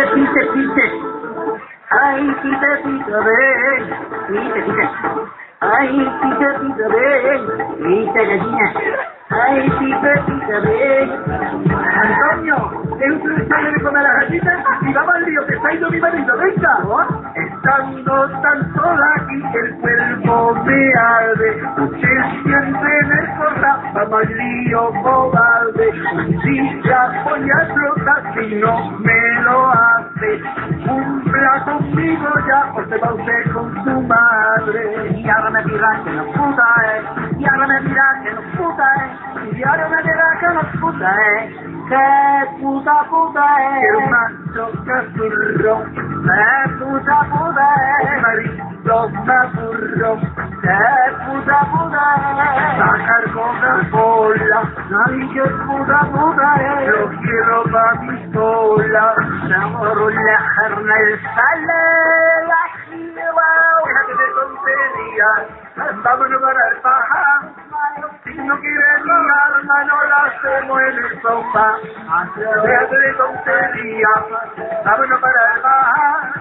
pite. Ay, pite, ven. Pite. Ay, pite, ven. Pite, gallina. Ay, pite, ven. Antonio, ¿es usted sale de comer a las gallinas? Y vamos al lío, que está yendo mi marido, venga. Estando tan sola aquí, el cuerpo me arde. Usted siempre me corta, vamos al lío, cobarde. Un día voy a explotar si no me lo hace. Cumpla conmigo ya, o se va usted con su madre. Y ahora me dirá que no puta es. Y ahora me dirá que no puta es. Y ahora me dirá que no puta es. ¡Qué puta es! Quiero macho casurro, ¡Qué puta es! marido maburro, ¡Qué puta es! sacar Coca-Cola, ¡Ay, qué puta es! yo quiero pa' mi sola. Por la carne sale la jiba. Déjate de tonterías, vámonos para el paja. Si no quieres mi alma, no la hacemos en el sofá. Déjate de tonterías, vámonos para el paja.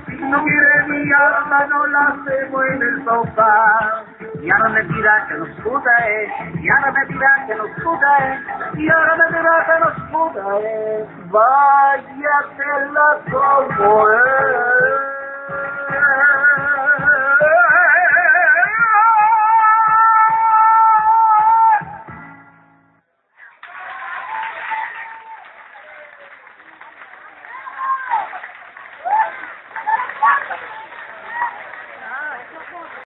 Si no quieres mi alma, no la hacemos en el sofá. Y ahora me dirá que nos puta es. Y ahora me dirá que nos puta es. Y ahora me dirá que nos puta es. Váyatela como es.